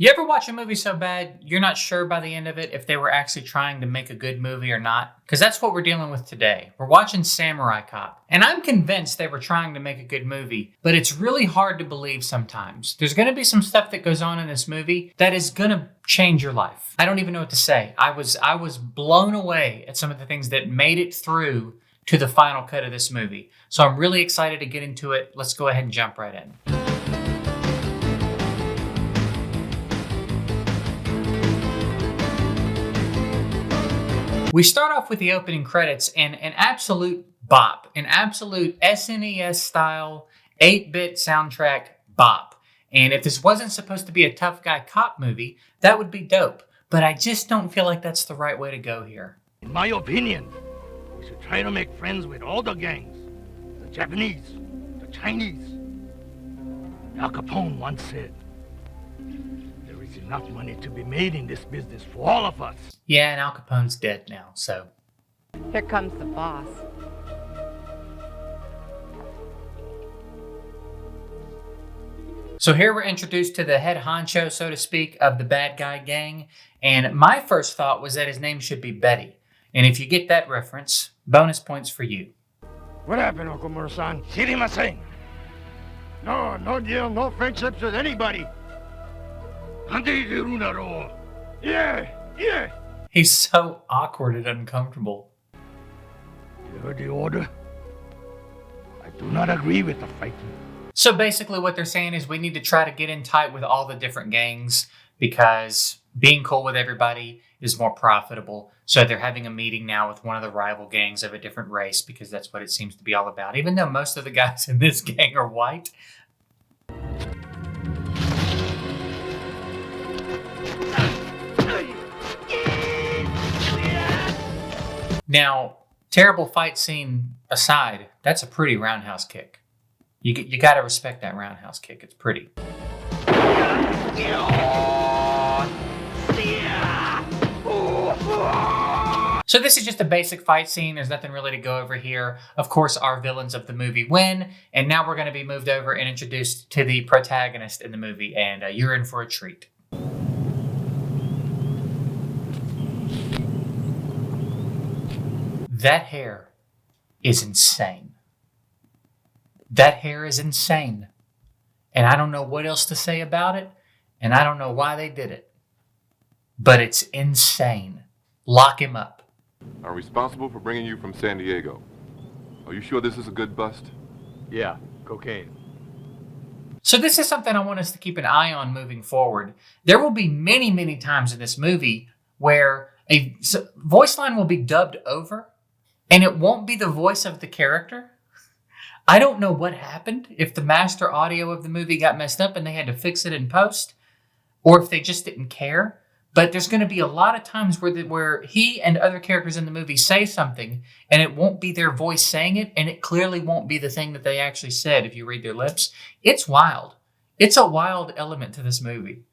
You ever watch a movie so bad you're not sure by the end of it if they were actually trying to make a good movie or not? Because that's what we're dealing with today. We're watching Samurai Cop, and I'm convinced they were trying to make a good movie, but it's really hard to believe sometimes. There's going to be some stuff that goes on in this movie that is going to change your life. I don't even know what to say. I was blown away at some of the things that made it through to the final cut of this movie. So I'm really excited to get into it. Let's go ahead and jump right in. We start off with the opening credits and an absolute bop, an absolute SNES style 8-bit soundtrack bop. And if this wasn't supposed to be a tough guy cop movie, that would be dope. But I just don't feel like that's the right way to go here. In my opinion, we should try to make friends with all the gangs. The Japanese, the Chinese. Al Capone once said, there is enough money to be made in this business for all of us. Yeah, and Al Capone's dead now, so. Here comes the boss. So here we're introduced to the head honcho, so to speak, of the bad guy gang. And my first thought was that his name should be Betty. And if you get that reference, bonus points for you. What happened, Uncle Murasan? Shirimasen. No deal, no friendships with anybody. Yeah. He's so awkward and uncomfortable. You heard the order? I do not agree with the fighting. So basically what they're saying is we need to try to get in tight with all the different gangs because being cool with everybody is more profitable. So they're having a meeting now with one of the rival gangs of a different race because that's what it seems to be all about. Even though most of the guys in this gang are white. Now, terrible fight scene aside, that's a pretty roundhouse kick. You got to respect that roundhouse kick. It's pretty. So this is just a basic fight scene. There's nothing really to go over here. Of course, our villains of the movie win. And now we're going to be moved over and introduced to the protagonist in the movie. And you're in for a treat. That hair is insane. That hair is insane. And I don't know what else to say about it. And I don't know why they did it. But it's insane. Lock him up. I'm responsible for bringing you from San Diego. Are you sure this is a good bust? Yeah, cocaine. So this is something I want us to keep an eye on moving forward. There will be many, many times in this movie where a voice line will be dubbed over and it won't be the voice of the character. I don't know what happened, if the master audio of the movie got messed up and they had to fix it in post, or if they just didn't care. But there's going to be a lot of times where he and other characters in the movie say something, and it won't be their voice saying it, and it clearly won't be the thing that they actually said if you read their lips. It's wild. It's a wild element to this movie.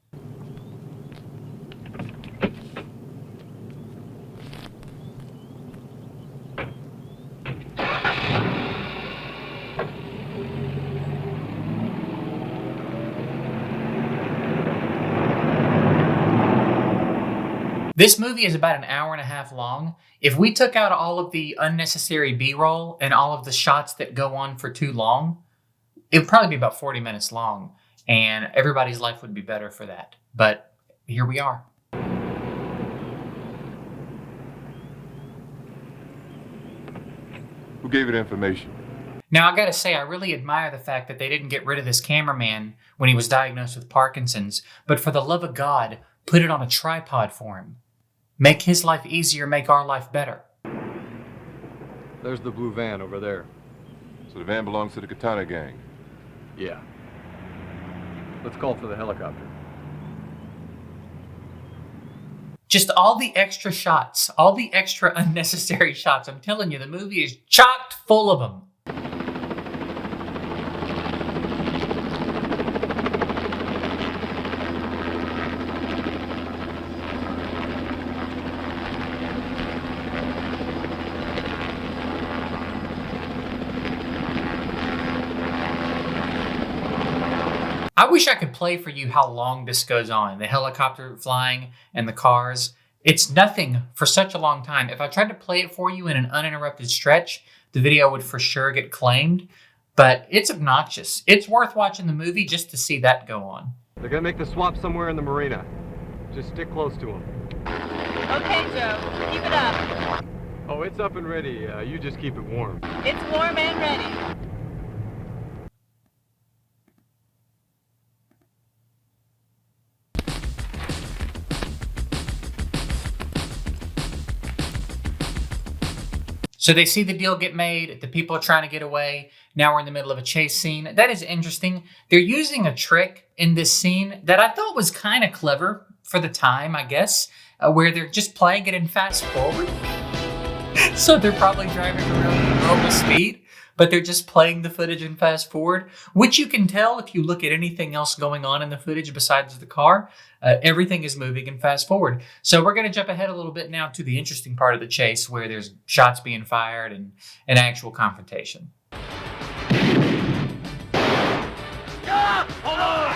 This movie is about an hour and a half long. If we took out all of the unnecessary B-roll and all of the shots that go on for too long, it would probably be about 40 minutes long, and everybody's life would be better for that. But here we are. Who gave you the information? Now, I gotta say, I really admire the fact that they didn't get rid of this cameraman when he was diagnosed with Parkinson's, but for the love of God, put it on a tripod for him. Make his life easier, make our life better. There's the blue van over there. So the van belongs to the Katana gang. Yeah. Let's call for the helicopter. Just all the extra shots, all the extra unnecessary shots. I'm telling you, the movie is chocked full of them. I wish I could play for you how long this goes on. The helicopter flying and the cars. It's nothing for such a long time. If I tried to play it for you in an uninterrupted stretch, the video would for sure get claimed. But it's obnoxious. It's worth watching the movie just to see that go on. They're gonna make the swap somewhere in the marina. Just stick close to them. Okay, Joe. Keep it up. Oh, it's up and ready. You just keep it warm. It's warm and ready. So they see the deal get made. The people are trying to get away. Now we're in the middle of a chase scene. That is interesting. They're using a trick in this scene that I thought was kind of clever for the time, I guess, where they're just playing it in fast forward. So they're probably driving around at normal speed, but they're just playing the footage in fast forward, which you can tell if you look at anything else going on in the footage besides the car. Everything is moving in fast forward. So we're going to jump ahead a little bit now to the interesting part of the chase where there's shots being fired and an actual confrontation. Hold on!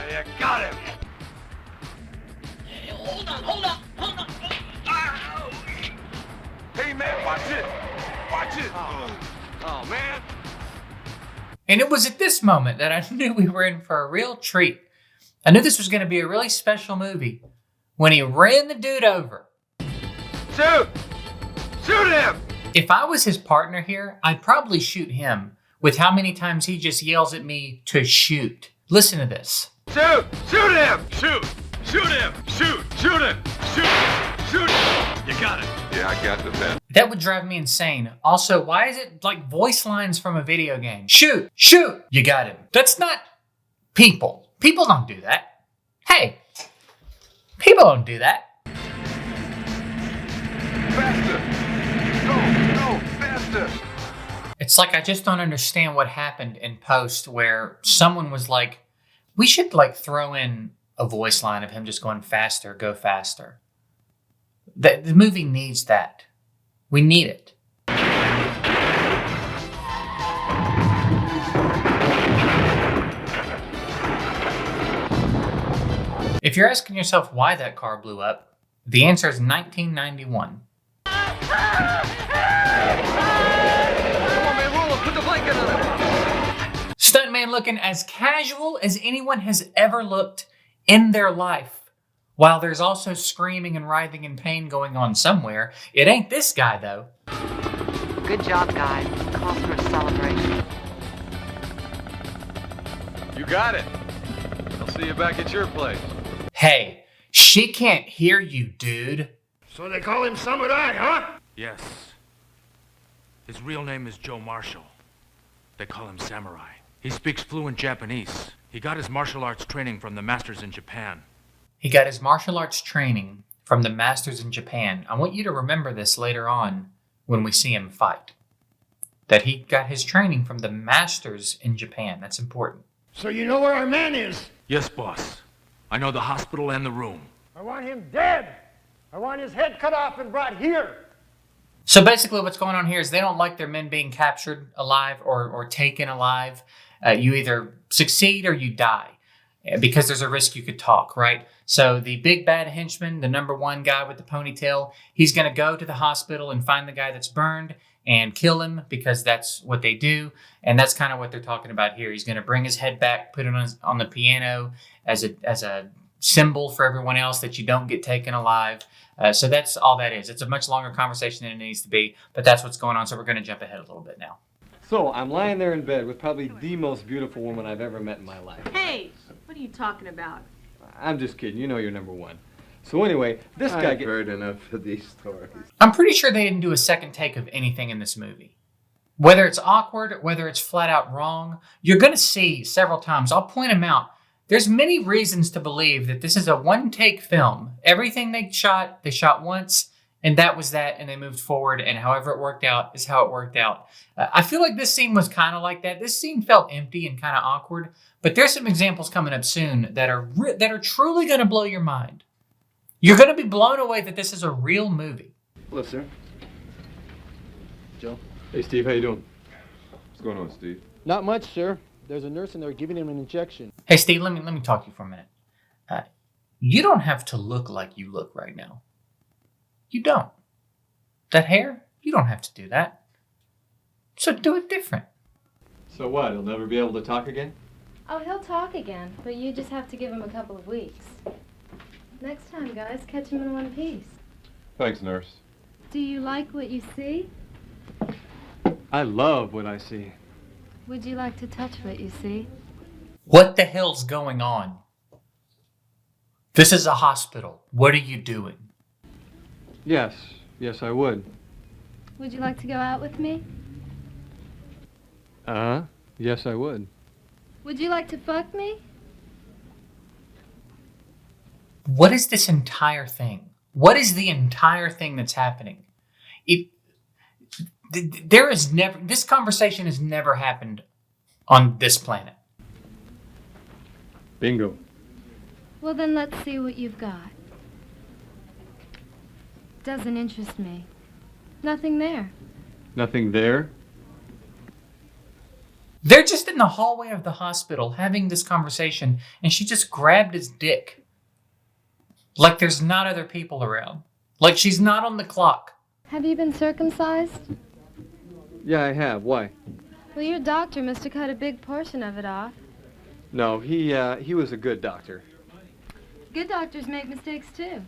You got him! Hold on! Hey, man, watch it! Watch it! Oh, man! And it was at this moment that I knew we were in for a real treat. I knew this was going to be a really special movie when he ran the dude over. Shoot! Shoot him! If I was his partner here, I'd probably shoot him with how many times he just yells at me to shoot. Listen to this. Shoot! Shoot him! Shoot! Shoot him! Shoot! Shoot him! Shoot! Shoot him! You got it. Yeah, I got the best. That would drive me insane. Also, why is it like voice lines from a video game? Shoot! Shoot! You got him. That's not people. People don't do that. Hey, people don't do that. Faster! Go, faster! It's like I just don't understand what happened in post where someone was like, we should like throw in a voice line of him just going faster, go faster. The movie needs that. We need it. If you're asking yourself why that car blew up, the answer is 1991. Stuntman looking as casual as anyone has ever looked in their life. While there's also screaming and writhing in pain going on somewhere, it ain't this guy though. Good job, guys. Calls for a celebration. You got it. I'll see you back at your place. Hey, she can't hear you, dude. So they call him Samurai, huh? Yes. His real name is Joe Marshall. They call him Samurai. He speaks fluent Japanese. He got his martial arts training from the masters in Japan. He got his martial arts training from the masters in Japan. I want you to remember this later on when we see him fight. That he got his training from the masters in Japan. That's important. So you know where our man is? Yes, boss. I know the hospital and the room. I want him dead. I want his head cut off and brought here. So basically what's going on here is they don't like their men being captured alive or taken alive. You either succeed or you die because there's a risk you could talk, right? So the big bad henchman, the number one guy with the ponytail, he's going to go to the hospital and find the guy that's burned and kill him because that's what they do. And that's kind of what they're talking about here. He's going to bring his head back, put it on the piano as a symbol for everyone else that you don't get taken alive. So that's all that is. It's a much longer conversation than it needs to be, but that's what's going on. So we're going to jump ahead a little bit now. So, I'm lying there in bed with probably the most beautiful woman I've ever met in my life. Hey, what are you talking about? I'm just kidding. You know you're number one. So anyway, this guy I've heard enough of these stories. I'm pretty sure they didn't do a second take of anything in this movie. Whether it's awkward, whether it's flat out wrong, you're going to see several times. I'll point them out. There's many reasons to believe that this is a one-take film. Everything they shot once, and that was that, and they moved forward, and however it worked out is how it worked out. I feel like this scene was kind of like that. This scene felt empty and kind of awkward, but there's some examples coming up soon that are truly going to blow your mind. You're going to be blown away that this is a real movie. Hello, sir. Joe? Hey, Steve, how you doing? What's going on, Steve? Not much, sir. There's a nurse in there giving him an injection. Hey, Steve, let me talk to you for a minute. You don't have to look like you look right now. You don't. That hair, you don't have to do that. So do it different. So what, he'll never be able to talk again? Oh, he'll talk again, but you just have to give him a couple of weeks. Next time, guys, catch him in one piece. Thanks, nurse. Do you like what you see? I love what I see. Would you like to touch what you see? What the hell's going on? This is a hospital. What are you doing? Yes, I would. Would you like to go out with me? Yes, I would. Would you like to fuck me? What is this entire thing? What is the entire thing that's happening? This conversation has never happened on this planet. Bingo. Well, then let's see what you've got. Doesn't interest me. Nothing there. Nothing there? They're just in the hallway of the hospital having this conversation, and she just grabbed his dick. Like there's not other people around. Like she's not on the clock. Have you been circumcised? Yeah, I have. Why? Well, your doctor must have cut a big portion of it off. No, he was a good doctor. Good doctors make mistakes too.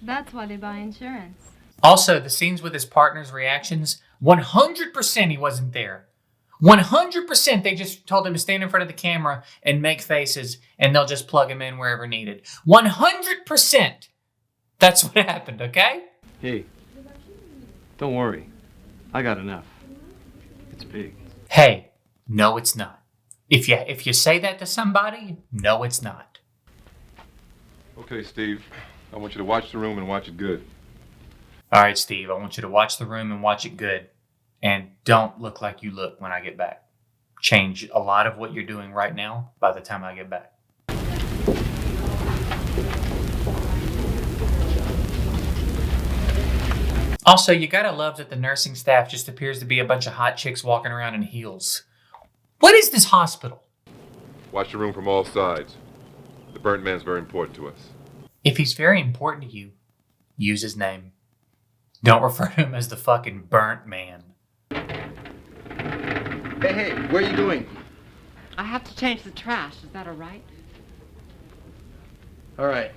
That's why they buy insurance. Also, the scenes with his partner's reactions, 100% he wasn't there. 100% they just told him to stand in front of the camera and make faces, and they'll just plug him in wherever needed. 100% that's what happened, okay? Hey, don't worry. I got enough. It's big. Hey, no it's not. If you say that to somebody, no it's not. Okay, Steve. I want you to watch the room and watch it good. All right, Steve, I want you to watch the room and watch it good. And don't look like you look when I get back. Change a lot of what you're doing right now by the time I get back. Also, you gotta love that the nursing staff just appears to be a bunch of hot chicks walking around in heels. What is this hospital? Watch the room from all sides. The burnt man's very important to us. If he's very important to you, use his name. Don't refer to him as the fucking burnt man. Hey, where are you going? I have to change the trash. Is that all right? All right.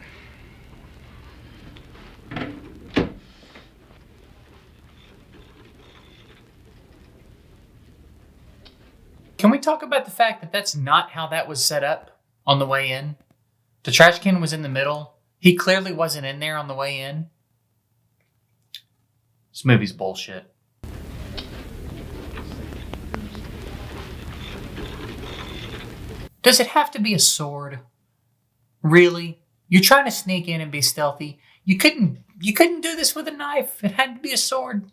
Can we talk about the fact that that's not how that was set up on the way in? The trash can was in the middle. He clearly wasn't in there on the way in. This movie's bullshit. Does it have to be a sword? Really? You're trying to sneak in and be stealthy? You couldn't do this with a knife. It had to be a sword.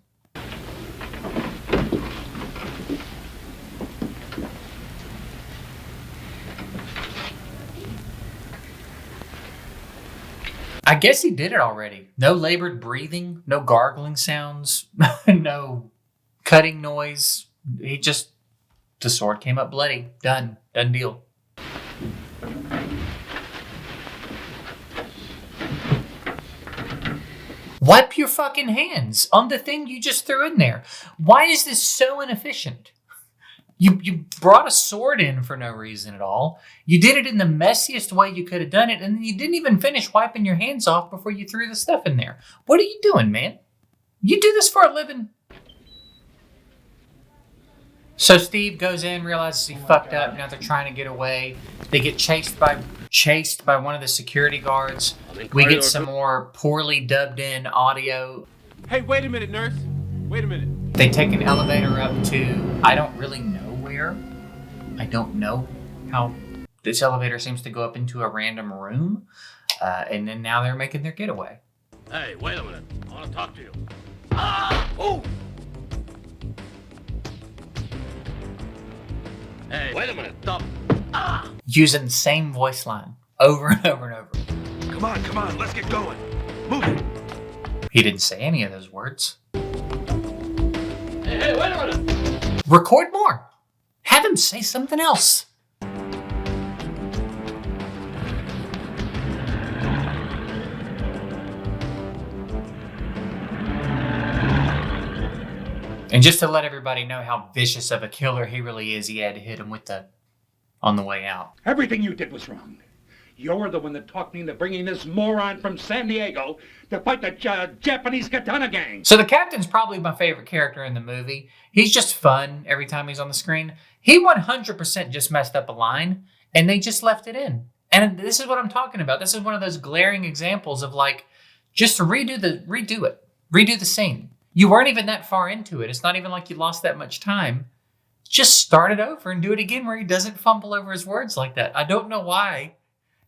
I guess he did it already. No labored breathing, no gargling sounds, no cutting noise. The sword came up bloody. Done deal. Wipe your fucking hands on the thing you just threw in there. Why is this so inefficient? You brought a sword in for no reason at all. You did it in the messiest way you could have done it, and then you didn't even finish wiping your hands off before you threw the stuff in there. What are you doing, man? You do this for a living? So Steve goes in, realizes he fucked up. Now they're trying to get away. They get chased by one of the security guards. We get some more poorly dubbed in audio. Hey, wait a minute, nurse. Wait a minute. They take an elevator up to, I don't really know where. I don't know how this elevator seems to go up into a random room. And then now they're making their getaway. Hey, wait a minute. I want to talk to you. Ah! Oh! Hey, wait a minute. Stop. Ah! Using the same voice line over and over and over. Come on, let's get going. Move it. He didn't say any of those words. Hey, wait a minute. Record more. Have him say something else. And just to let everybody know how vicious of a killer he really is, he had to hit him with the on the way out. Everything you did was wrong. You're the one that talked me into bringing this moron from San Diego to fight the Japanese katana gang. So the captain's probably my favorite character in the movie. He's just fun every time he's on the screen. He 100% just messed up a line, and they just left it in. And this is what I'm talking about. This is one of those glaring examples of like, just redo it. Redo the scene. You weren't even that far into it. It's not even like you lost that much time. Just start it over and do it again where he doesn't fumble over his words like that. I don't know why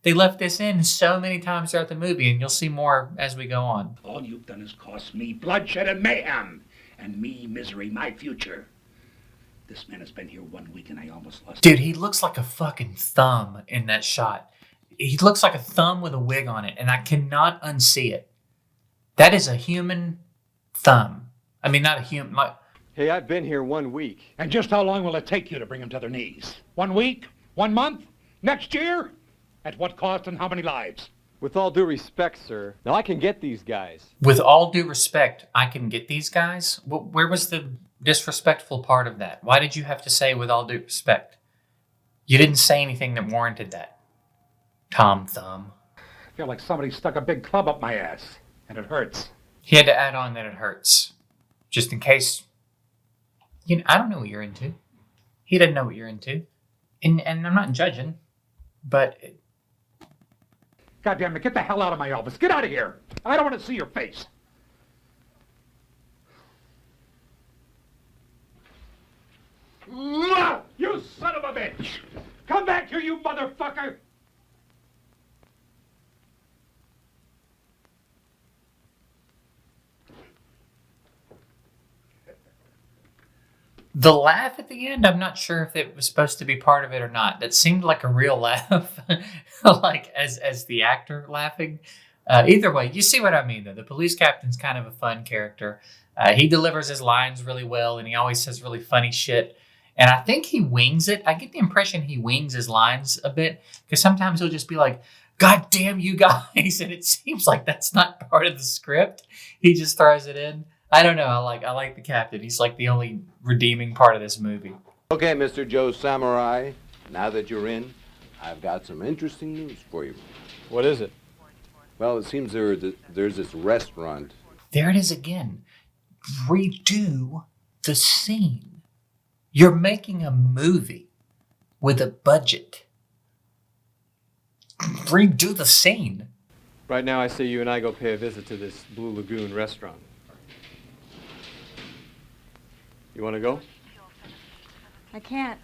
they left this in so many times throughout the movie, and you'll see more as we go on. All you've done is cost me bloodshed and mayhem, and me misery, my future. This man has been here 1 week and I almost lost. Dude, he looks like a fucking thumb in that shot. He looks like a thumb with a wig on it, and I cannot unsee it. That is a human thumb. I mean, not a human. Hey, I've been here 1 week. And just how long will it take you to bring him to their knees? 1 week? 1 month? Next year? At what cost and how many lives? With all due respect, sir, now I can get these guys. With all due respect, I can get these guys? Where was the disrespectful part of that? Why did you have to say with all due respect? You didn't say anything that warranted that. Tom Thumb. I feel like somebody stuck a big club up my ass, and it hurts. He had to add on that it hurts. Just in case. You know, I don't know what you're into. He doesn't know what you're into. And I'm not judging, but... God damn it, get the hell out of my office. Get out of here. I don't want to see your face. You son of a bitch! Come back here, you motherfucker! The laugh at the end, I'm not sure if it was supposed to be part of it or not. That seemed like a real laugh, like as the actor laughing. Either way, you see what I mean, though. The police captain's kind of a fun character. He delivers his lines really well, and he always says really funny shit. And I think he wings it. I get the impression he wings his lines a bit, because sometimes he'll just be like, "God damn you guys," and it seems like that's not part of the script. He just throws it in. I don't know. I like the captain. He's like the only redeeming part of this movie. Okay, Mr. Joe Samurai, now that you're in, I've got some interesting news for you. What is it? Well, it seems there's this restaurant. There it is again. Redo the scene. You're making a movie with a budget. Redo the scene. Right now, I say you and I go pay a visit to this Blue Lagoon restaurant. You want to go? I can't,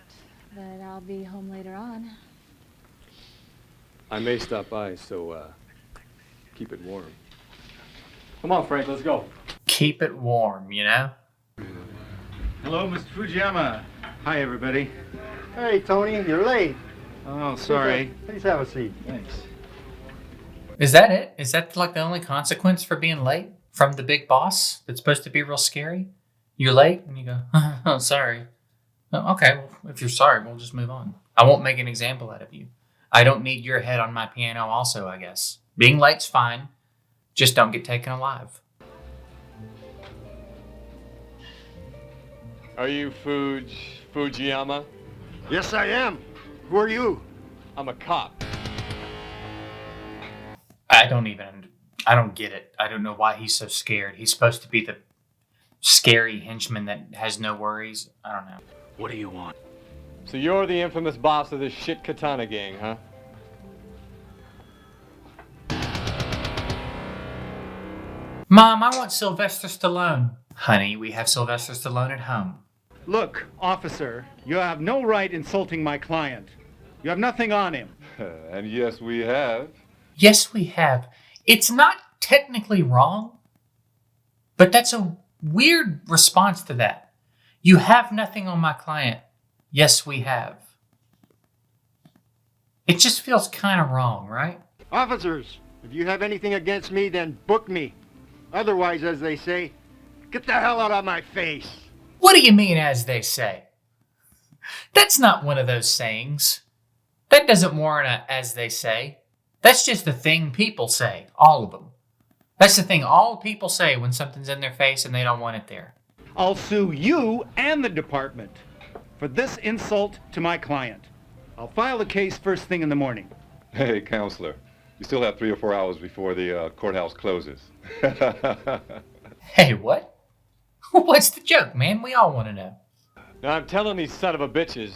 but I'll be home later on. I may stop by, so keep it warm. Come on, Frank, let's go. Keep it warm, you know? Hello, Mr. Fujiyama. Hi, everybody. Hey, Tony, you're late. Oh, sorry. Please have a seat. Thanks. Is that it? Is that like the only consequence for being late from the big boss that's supposed to be real scary? You're late and you go, "Oh, sorry." Oh, okay, well, if you're sorry, we'll just move on. I won't make an example out of you. I don't need your head on my piano also, I guess. Being late's fine. Just don't get taken alive. Are you Fujiyama? Yes, I am. Who are you? I'm a cop. I don't get it. I don't know why he's so scared. He's supposed to be the scary henchman that has no worries. I don't know. What do you want? So you're the infamous boss of this shit katana gang, huh? Mom, I want Sylvester Stallone. Honey, we have Sylvester Stallone at home. Look, officer, you have no right insulting my client. You have nothing on him. And yes, we have. Yes, we have. It's not technically wrong, but that's a weird response to that. You have nothing on my client. Yes, we have. It just feels kind of wrong, right? Officers, if you have anything against me, then book me. Otherwise, as they say, get the hell out of my face. What do you mean, as they say? That's not one of those sayings. That doesn't warrant a "as they say." That's just the thing people say, all of them. That's the thing all people say when something's in their face and they don't want it there. I'll sue you and the department for this insult to my client. I'll file the case first thing in the morning. Hey, counselor. You still have 3 or 4 hours before the courthouse closes. Hey, what? What's the joke, man? We all want to know. Now I'm telling these son of a bitches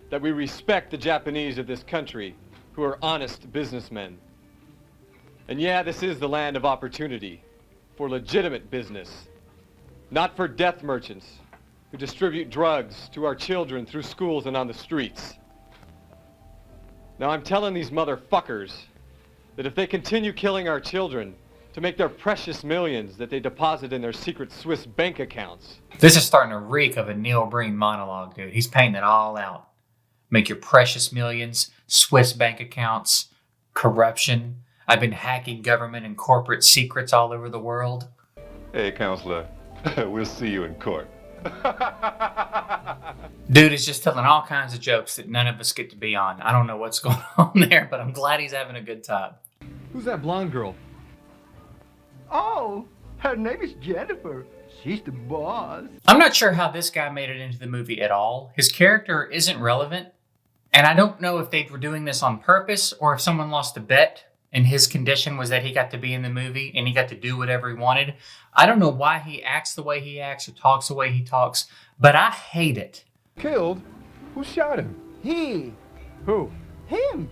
that we respect the Japanese of this country who are honest businessmen. And yeah, this is the land of opportunity for legitimate business, not for death merchants who distribute drugs to our children through schools and on the streets. Now I'm telling these motherfuckers that if they continue killing our children to make their precious millions that they deposit in their secret Swiss bank accounts. This is starting to reek of a Neil Breen monologue, dude. He's painting it all out. Make your precious millions, Swiss bank accounts, corruption. I've been hacking government and corporate secrets all over the world. Hey, counselor. We'll see you in court. Dude is just telling all kinds of jokes that none of us get to be on. I don't know what's going on there, but I'm glad he's having a good time. Who's that blonde girl? Oh, her name is Jennifer. She's the boss. I'm not sure how this guy made it into the movie at all. His character isn't relevant, and I don't know if they were doing this on purpose or if someone lost a bet and his condition was that he got to be in the movie and he got to do whatever he wanted. I don't know why he acts the way he acts or talks the way he talks, but I hate it. Killed? Who shot him? He. Who? Him.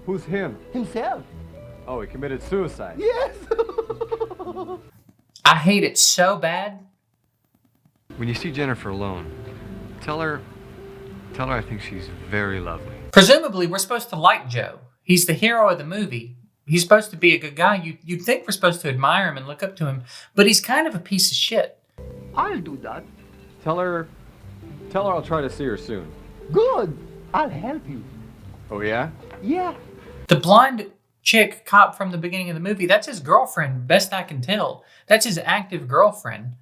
Who's him? Himself. Oh, he committed suicide. Yes. I hate it so bad. When you see Jennifer alone, tell her I think she's very lovely. Presumably, we're supposed to like Joe. He's the hero of the movie. He's supposed to be a good guy. You'd think we're supposed to admire him and look up to him, but he's kind of a piece of shit. I'll do that. Tell her I'll try to see her soon. Good. I'll help you. Oh, yeah? Yeah. The blonde chick cop from the beginning of the movie, that's his girlfriend, best I can tell. That's his active girlfriend.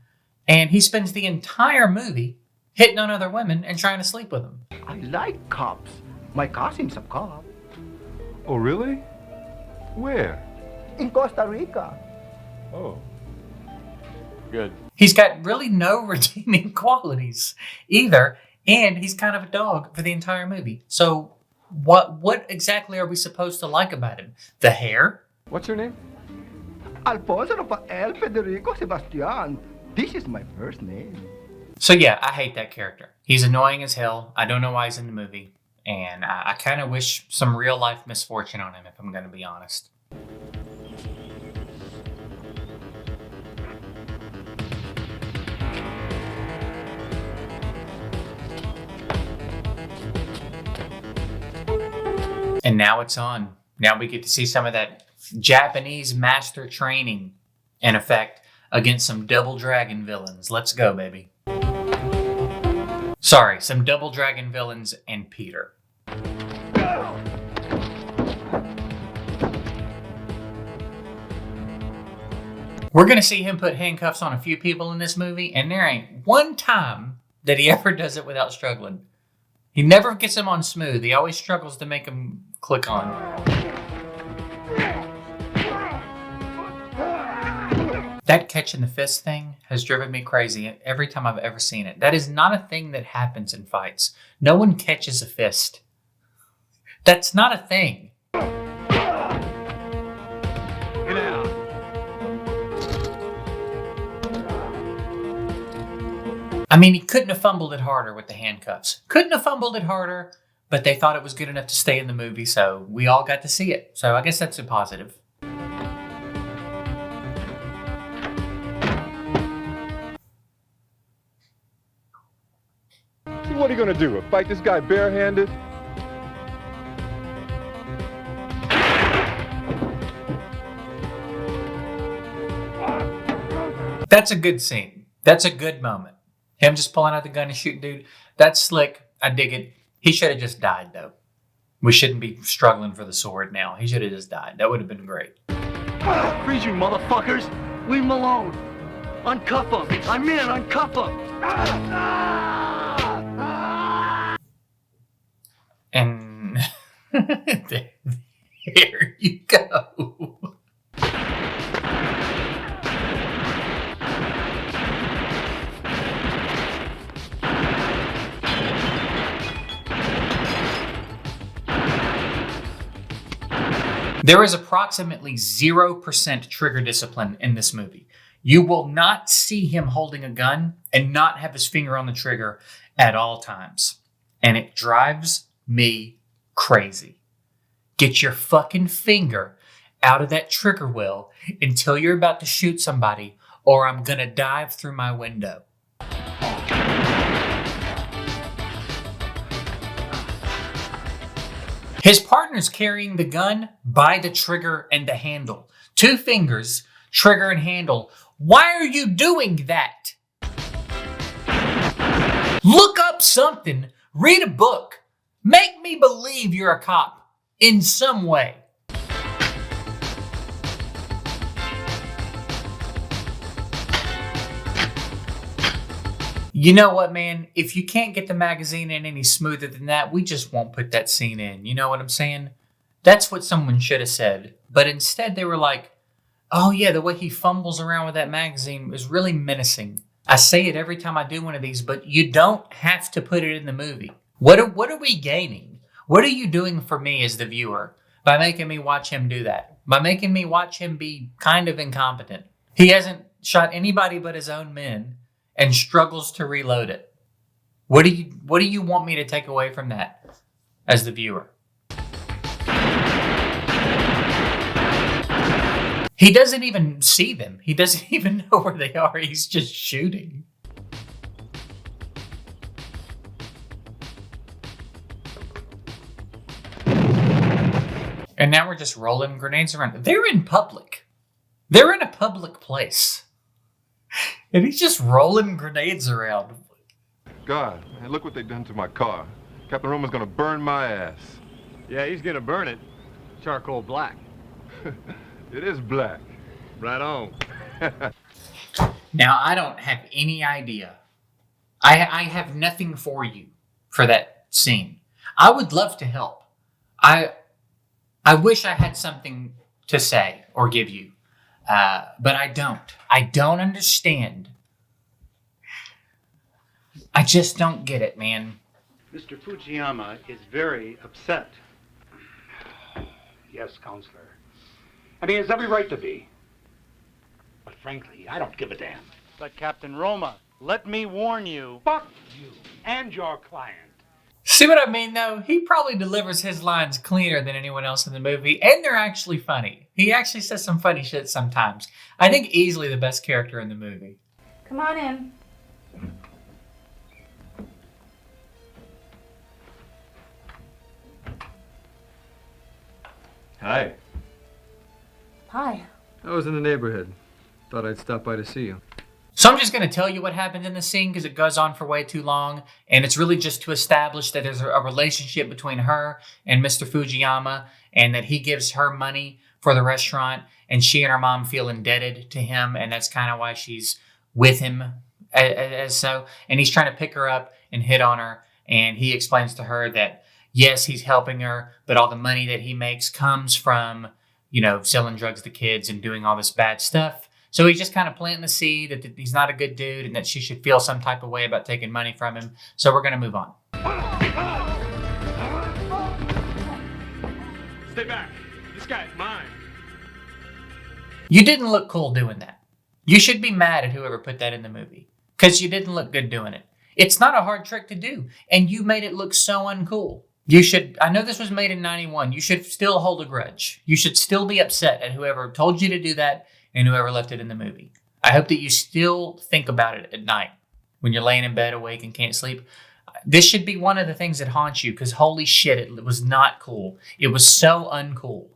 And he spends the entire movie hitting on other women and trying to sleep with them. I like cops. My cousin's a cop. Oh, really? Where? In Costa Rica. Oh. Good. He's got really no redeeming qualities either, and he's kind of a dog for the entire movie. So what exactly are we supposed to like about him? The hair? What's your name? Alfonso Rafael Federico Sebastian. This is my first name. So yeah, I hate that character. He's annoying as hell. I don't know why he's in the movie. And I kind of wish some real life misfortune on him, if I'm going to be honest. And now it's on. Now we get to see some of that Japanese master training in effect against some Double Dragon villains. Let's go, baby. Sorry, some Double Dragon villains and Peter. We're going to see him put handcuffs on a few people in this movie, and there ain't one time that he ever does it without struggling. He never gets them on smooth. He always struggles to make them click on. That catch in the fist thing has driven me crazy every time I've ever seen it. That is not a thing that happens in fights. No one catches a fist. That's not a thing. Get out. I mean, he couldn't have fumbled it harder with the handcuffs. Couldn't have fumbled it harder, but they thought it was good enough to stay in the movie, so we all got to see it. So I guess that's a positive. What are you gonna do? Fight this guy barehanded? That's a good scene. That's a good moment. Him just pulling out the gun and shooting dude. That's slick. I dig it. He should have just died, though. We shouldn't be struggling for the sword now. He should have just died. That would have been great. Freeze you motherfuckers! Leave him alone! Uncuff him! I mean it, uncuff him! And there you go. There is approximately 0% trigger discipline in this movie. You will not see him holding a gun and not have his finger on the trigger at all times. And it drives me crazy. Get your fucking finger out of that trigger wheel until you're about to shoot somebody, or I'm gonna dive through my window. His partner's carrying the gun by the trigger and the handle. 2 fingers, trigger and handle. Why are you doing that? Look up something. Read a book. Make me believe you're a cop in some way. You know what, man? If you can't get the magazine in any smoother than that, we just won't put that scene in. You know what I'm saying? That's what someone should have said. But instead they were like, oh yeah, the way he fumbles around with that magazine is really menacing. I say it every time I do one of these, but you don't have to put it in the movie. What are we gaining? What are you doing for me as the viewer by making me watch him do that? By making me watch him be kind of incompetent. He hasn't shot anybody but his own men and struggles to reload it. What do you want me to take away from that as the viewer? He doesn't even see them. He doesn't even know where they are. He's just shooting. And now we're just rolling grenades around. They're in public. They're in a public place. And he's just rolling grenades around. God, man, look what they done to my car. Captain Roman's gonna burn my ass. Yeah, he's gonna burn it. Charcoal black. It is black. Right on. Now, I don't have any idea. I have nothing for you for that scene. I would love to help. I wish I had something to say or give you. But I don't. I don't understand. I just don't get it, man. Mr. Fujiyama is very upset. Yes, Counselor. I mean, he has every right to be. But frankly, I don't give a damn. But Captain Roma, let me warn you. Fuck you and your client. See what I mean, though? He probably delivers his lines cleaner than anyone else in the movie, and they're actually funny. He actually says some funny shit sometimes. I think easily the best character in the movie. Come on in. Hi. Hi. I was in the neighborhood. Thought I'd stop by to see you. So I'm just going to tell you what happened in the scene because it goes on for way too long. And it's really just to establish that there's a relationship between her and Mr. Fujiyama and that he gives her money for the restaurant and she and her mom feel indebted to him. And that's kind of why she's with him as so. And he's trying to pick her up and hit on her. And he explains to her that, yes, he's helping her, but all the money that he makes comes from, you know, selling drugs to kids and doing all this bad stuff. So he's just kind of planting the seed that he's not a good dude and that she should feel some type of way about taking money from him. So we're going to move on. Stay back. This guy's mine. You didn't look cool doing that. You should be mad at whoever put that in the movie because you didn't look good doing it. It's not a hard trick to do, and you made it look so uncool. You should, I know this was made in 91. You should still hold a grudge. You should still be upset at whoever told you to do that and whoever left it in the movie. I hope that you still think about it at night when you're laying in bed awake and can't sleep. This should be one of the things that haunts you because holy shit, it was not cool. It was so uncool.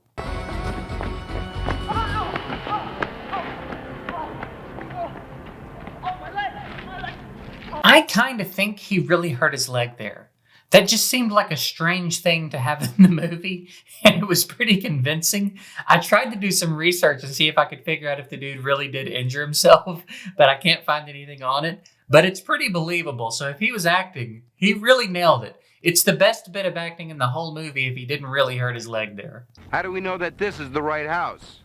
I kind of think he really hurt his leg there. That just seemed like a strange thing to have in the movie, and it was pretty convincing. I tried to do some research and see if I could figure out if the dude really did injure himself, but I can't find anything on it. But it's pretty believable, so if he was acting, he really nailed it. It's the best bit of acting in the whole movie if he didn't really hurt his leg there. How do we know that this is the right house?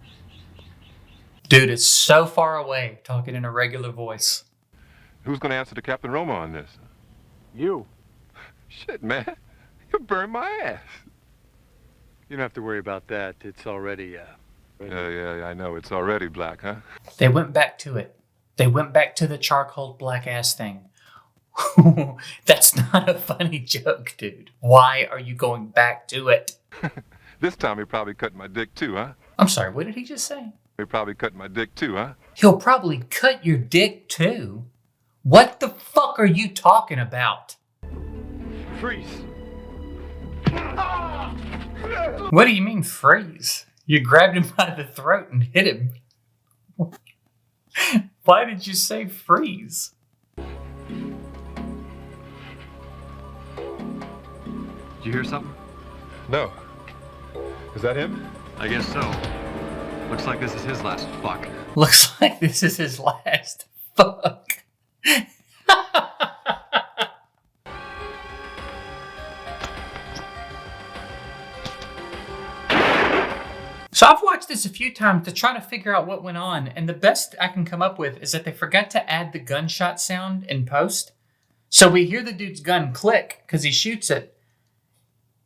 Dude is so far away, talking in a regular voice. Who's gonna answer to Captain Roma on this? You. Shit, man. You burned my ass. You don't have to worry about that. It's already, Yeah, I know. It's already black, huh? They went back to it. They went back to the charcoal black ass thing. That's not a funny joke, dude. Why are you going back to it? This time he probably cut my dick too, huh? I'm sorry, what did he just say? He probably cut my dick too, huh? He'll probably cut your dick too. What the fuck are you talking about? Freeze! What do you mean freeze? You grabbed him by the throat and hit him. Why did you say freeze? Did you hear something? No. Is that him? I guess so. Looks like this is his last fuck. Looks like this is his last fuck. So I've watched this a few times to try to figure out what went on, and the best I can come up with is that they forgot to add the gunshot sound in post. So we hear the dude's gun click because he shoots it.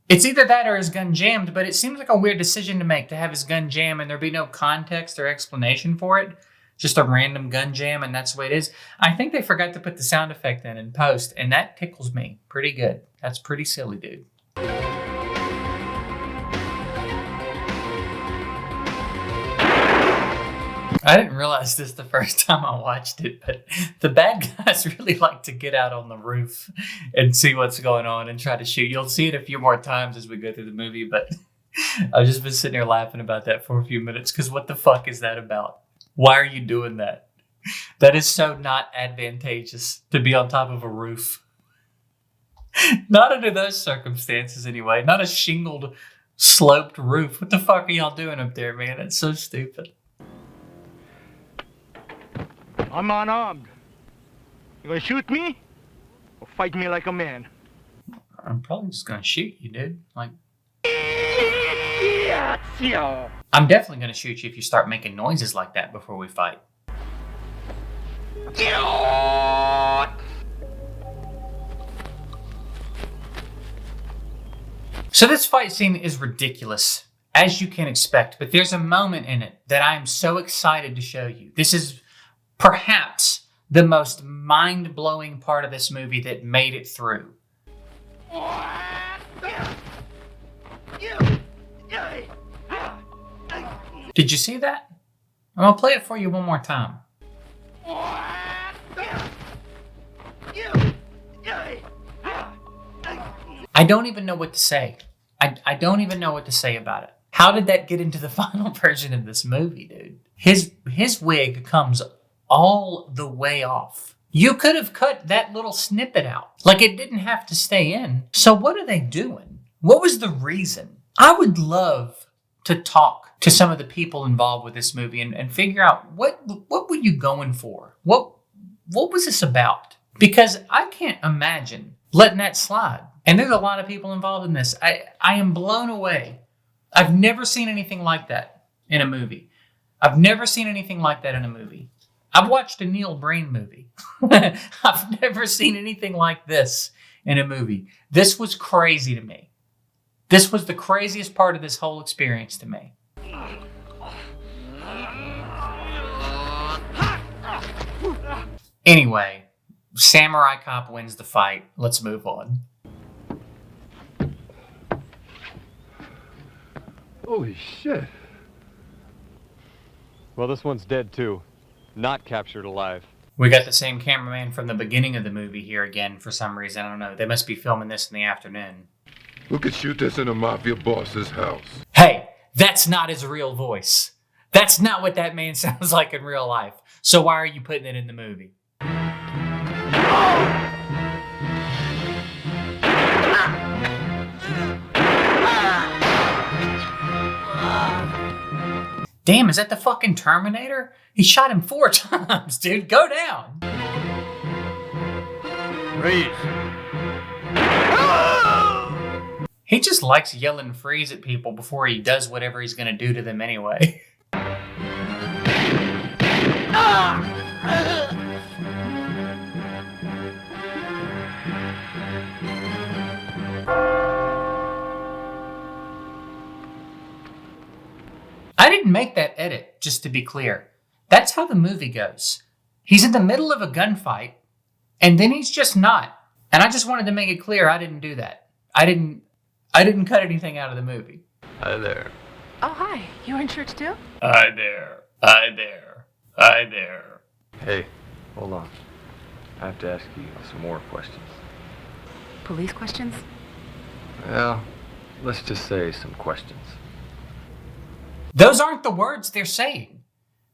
It's either that or his gun jammed, but it seems like a weird decision to make, to have his gun jam and there be no context or explanation for it. Just a random gun jam, and that's the way it is. I think they forgot to put the sound effect in post, and that tickles me pretty good. That's pretty silly, dude. I didn't realize this the first time I watched it, but the bad guys really like to get out on the roof and see what's going on and try to shoot. You'll see it a few more times as we go through the movie, but I've just been sitting here laughing about that for a few minutes because what the fuck is that about? Why are you doing that? That is so not advantageous to be on top of a roof. Not under those circumstances anyway. Not a shingled, sloped roof. What the fuck are y'all doing up there, man? It's so stupid. I'm unarmed. You gonna shoot me? Or fight me like a man? I'm probably just gonna shoot you, dude. Like, I'm definitely gonna shoot you if you start making noises like that before we fight. So this fight scene is ridiculous, as you can expect, but there's a moment in it that I am so excited to show you. This is perhaps the most mind-blowing part of this movie that made it through. Did you see that? I'm gonna play it for you one more time. I don't even know what to say. I don't even know what to say about it. How did that get into the final version of this movie, dude? His wig comes all the way off. You could have cut that little snippet out. Like, it didn't have to stay in. So what are they doing? What was the reason? I would love to talk to some of the people involved with this movie and figure out what were you going for? What was this about? Because I can't imagine letting that slide. And there's a lot of people involved in this. I am blown away. I've never seen anything like that in a movie. I've never seen anything like that in a movie. I've watched a Neil Breen movie. I've never seen anything like this in a movie. This was crazy to me. This was the craziest part of this whole experience to me. Anyway, Samurai Cop wins the fight. Let's move on. Holy shit. Well, this one's dead too. Not captured alive. We got the same cameraman from the beginning of the movie here again for some reason. I don't know. They must be filming this in the afternoon. Who could shoot this in a mafia boss's house? Hey, that's not his real voice. That's not what that man sounds like in real life. So why are you putting it in the movie? Damn, is that the fucking Terminator? He shot him 4 times, dude. Go down. Freeze. He just likes yelling freeze at people before he does whatever he's gonna do to them anyway. make that edit, just to be clear. That's how the movie goes. He's in the middle of a gunfight, and then he's just not. And I just wanted to make it clear I didn't do that. I didn't cut anything out of the movie. Hi there. Oh, hi. You were in church too? Hi there. Hi there. Hi there. Hey, hold on. I have to ask you some more questions. Police questions? Well, let's just say some questions. Those aren't the words they're saying.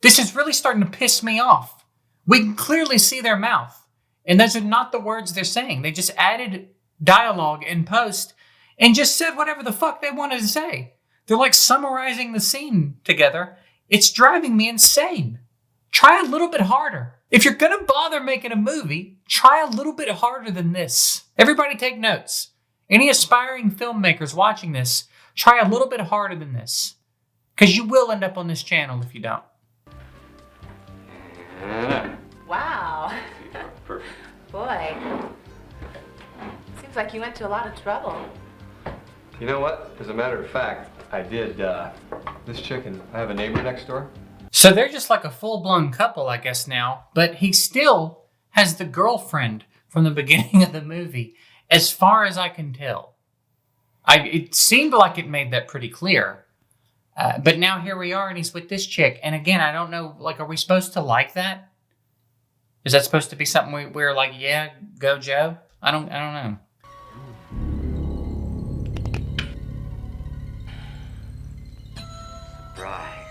This is really starting to piss me off. We can clearly see their mouth. And those are not the words they're saying. They just added dialogue in post and just said whatever the fuck they wanted to say. They're like summarizing the scene together. It's driving me insane. Try a little bit harder. If you're gonna bother making a movie, try a little bit harder than this. Everybody take notes. Any aspiring filmmakers watching this, try a little bit harder than this. Because you will end up on this channel if you don't. Wow. Perfect. Boy. Seems like you went to a lot of trouble. You know what? As a matter of fact, I did, this chicken, I have a neighbor next door. So they're just like a full-blown couple, I guess, now. But he still has the girlfriend from the beginning of the movie, as far as I can tell. It seemed like it made that pretty clear. But now here we are, and he's with this chick. And again, I don't know, like, are we supposed to like that? Is that supposed to be something we're like, yeah, go Joe? I don't know. Surprise.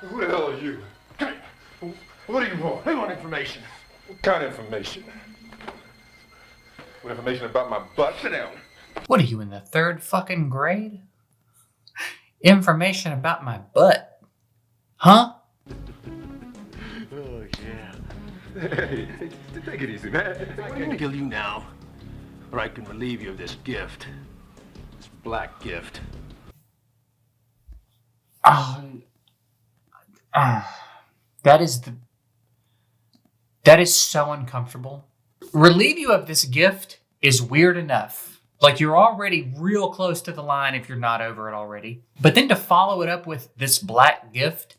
Who the hell are you? What do you want? I want information. What kind of information? What information about my butt? Sit down. What are you, in the 3rd fucking grade? Information about my butt. Huh? Oh, yeah. Hey, take it easy, man. I can kill you now, or I can relieve you of this gift. This black gift. That is so uncomfortable. Relieve you of this gift is weird enough. Like, you're already real close to the line if you're not over it already. But then to follow it up with this black gift,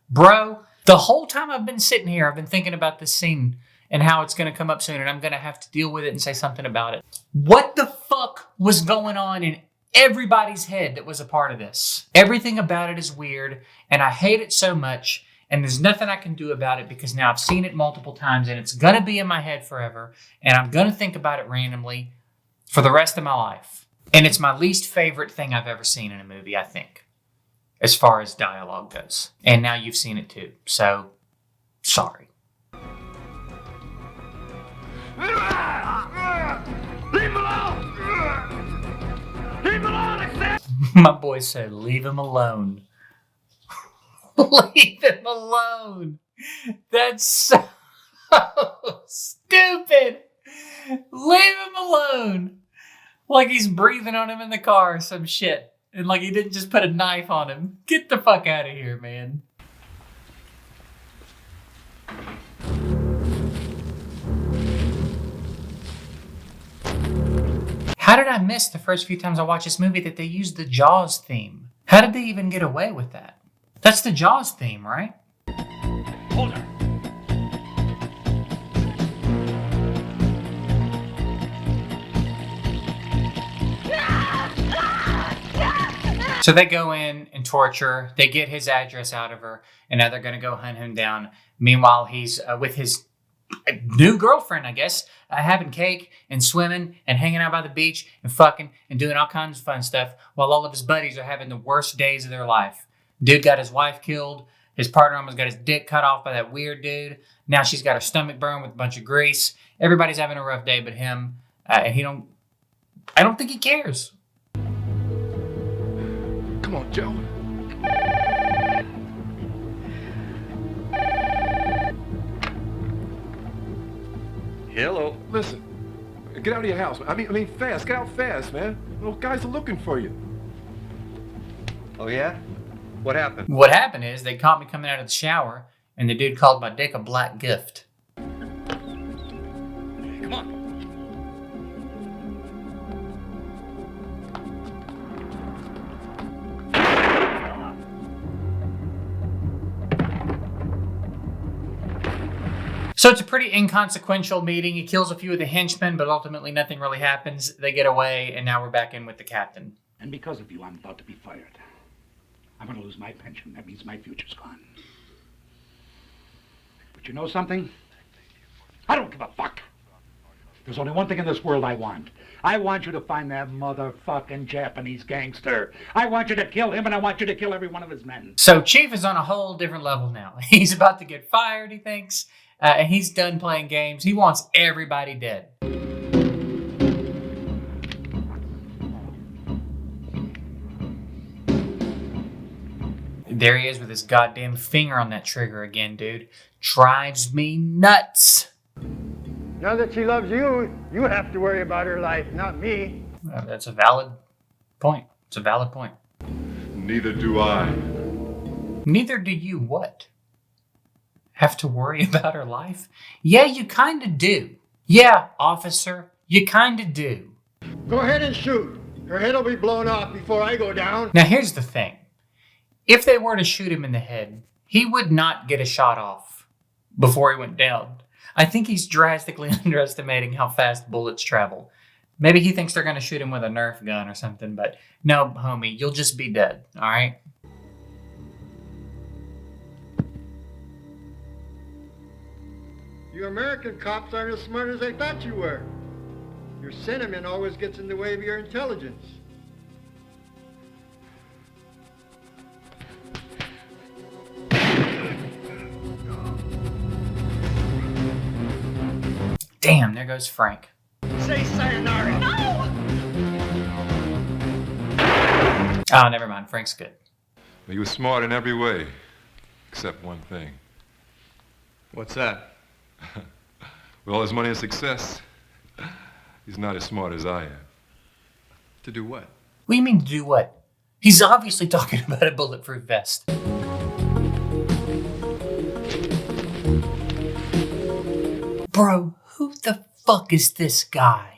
bro, the whole time I've been sitting here, I've been thinking about this scene and how it's going to come up soon, and I'm going to have to deal with it and say something about it. What the fuck was going on in everybody's head that was a part of this? Everything about it is weird, and I hate it so much, and there's nothing I can do about it because now I've seen it multiple times, and it's going to be in my head forever, and I'm going to think about it randomly for the rest of my life. And it's my least favorite thing I've ever seen in a movie, I think, as far as dialogue goes. And now you've seen it too, so sorry. Leave him alone! Leave him alone, I said! My boy said, leave him alone. Leave him alone. That's so stupid. Leave him alone. Like he's breathing on him in the car or some shit. And like he didn't just put a knife on him. Get the fuck out of here, man. How did I miss the first few times I watched this movie that they used the Jaws theme? How did they even get away with that? That's the Jaws theme, right? Hold her. So they go in and torture. They get his address out of her, and now they're going to go hunt him down. Meanwhile, he's with his new girlfriend, I guess, having cake and swimming and hanging out by the beach and fucking and doing all kinds of fun stuff while all of his buddies are having the worst days of their life. Dude got his wife killed. His partner almost got his dick cut off by that weird dude. Now she's got her stomach burned with a bunch of grease. Everybody's having a rough day but him. And I don't think he cares. Come on, Joe. Hello. Listen, get out of your house. I mean, fast. Get out fast, man. Those guys are looking for you. Oh, yeah? What happened? What happened is they caught me coming out of the shower, and the dude called my dick a black gift. Come on. So it's a pretty inconsequential meeting. He kills a few of the henchmen, but ultimately nothing really happens. They get away, and now we're back in with the captain. And because of you, I'm about to be fired. I'm going to lose my pension. That means my future's gone. But you know something? I don't give a fuck. There's only one thing in this world I want. I want you to find that motherfucking Japanese gangster. I want you to kill him, and I want you to kill every one of his men. So Chief is on a whole different level now. He's about to get fired, he thinks, and he's done playing games. He wants everybody dead. There he is with his goddamn finger on that trigger again, dude. Drives me nuts. Now that she loves you, you have to worry about her life, not me. That's a valid point. It's a valid point. Neither do I. Neither do you what? Have to worry about her life? Yeah, you kind of do. Yeah, officer, you kind of do. Go ahead and shoot. Her head will be blown off before I go down. Now here's the thing. If they were to shoot him in the head, he would not get a shot off before he went down. I think he's drastically underestimating how fast bullets travel. Maybe he thinks they're going to shoot him with a Nerf gun or something, but no, homie, you'll just be dead, all right? You American cops aren't as smart as I thought you were. Your sentiment always gets in the way of your intelligence. Damn, there goes Frank. Say sayonara. No! Oh, never mind. Frank's good. He was smart in every way, except one thing. What's that? With all his money and success, he's not as smart as I am. To do what? What do you mean to do what? He's obviously talking about a bulletproof vest. Bro, who the fuck is this guy?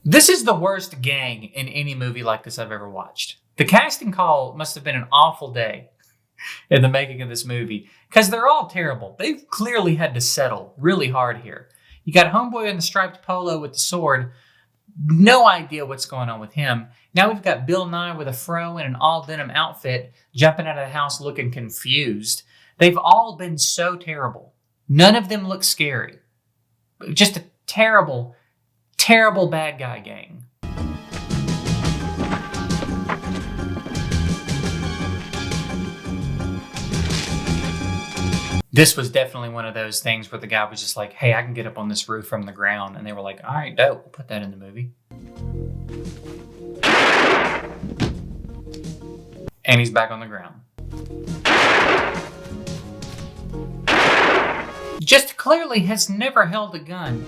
This is the worst gang in any movie like this I've ever watched. The casting call must have been an awful day in the making of this movie, because they're all terrible. They've clearly had to settle really hard here. You got Homeboy in the striped polo with the sword. No idea what's going on with him. Now we've got Bill Nye with a fro and an all-denim outfit jumping out of the house looking confused. They've all been so terrible. None of them look scary. Just a terrible, terrible bad guy gang. This was definitely one of those things where the guy was just like, hey, I can get up on this roof from the ground. And they were like, all right, dope. We'll put that in the movie. And he's back on the ground. Just clearly has never held a gun.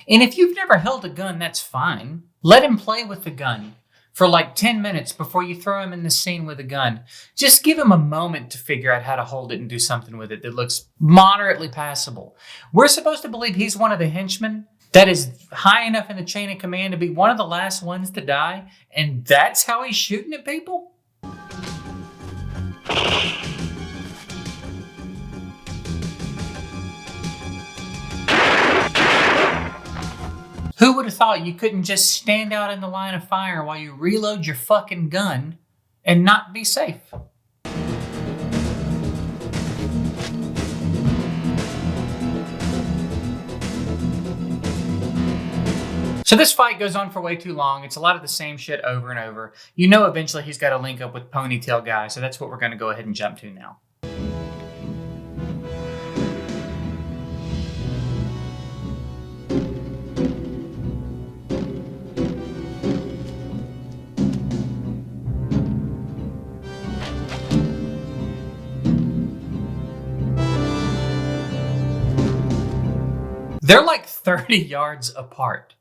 And if you've never held a gun, that's fine. Let him play with the gun for like 10 minutes before you throw him in the scene with a gun. Just give him a moment to figure out how to hold it and do something with it that looks moderately passable. We're supposed to believe he's one of the henchmen that is high enough in the chain of command to be one of the last ones to die, and that's how he's shooting at people? Who would have thought you couldn't just stand out in the line of fire while you reload your fucking gun and not be safe? So this fight goes on for way too long. It's a lot of the same shit over and over. You know eventually he's got to link up with Ponytail Guy, so that's what we're going to go ahead and jump to now. They're like 30 yards apart,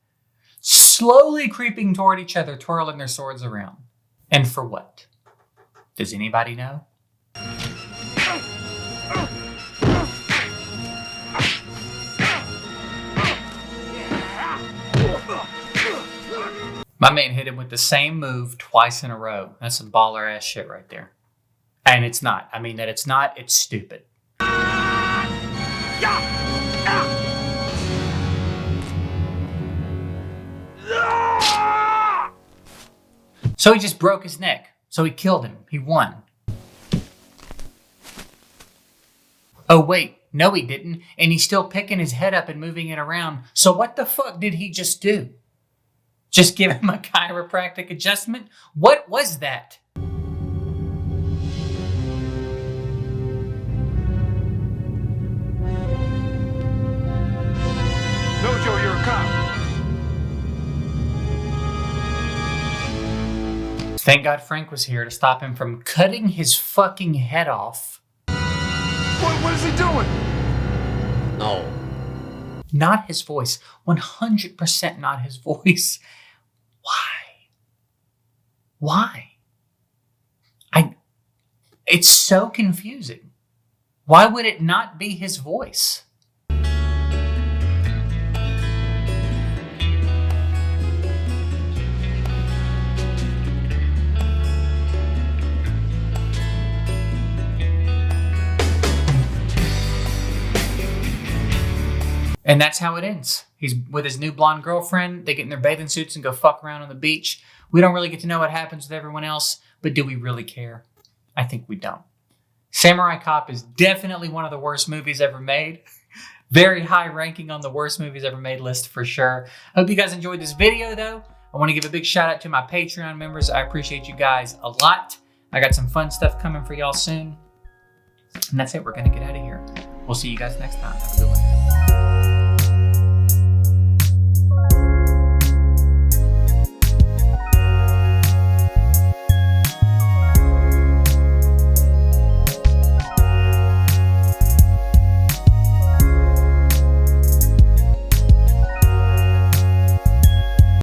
slowly creeping toward each other, twirling their swords around. And for what? Does anybody know? My man hit him with the same move twice in a row. That's some baller ass shit right there. And it's not. I mean that it's not. It's stupid. So he just broke his neck. So he killed him. He won. Oh wait, no he didn't. And he's still picking his head up and moving it around. So what the fuck did he just do? Just give him a chiropractic adjustment? What was that? No, Joe, you're a cop. Thank God Frank was here to stop him from cutting his fucking head off. What is he doing? No. Not his voice. 100% not his voice. Why? It's so confusing. Why would it not be his voice? And that's how it ends. He's with his new blonde girlfriend. They get in their bathing suits and go fuck around on the beach. We don't really get to know what happens with everyone else, but do we really care? I think we don't. Samurai Cop is definitely one of the worst movies ever made. Very high ranking on the worst movies ever made list for sure. Hope you guys enjoyed this video though. I want to give a big shout out to my Patreon members. I appreciate you guys a lot. I got some fun stuff coming for y'all soon. And that's it. We're going to get out of here. We'll see you guys next time. Have a good one.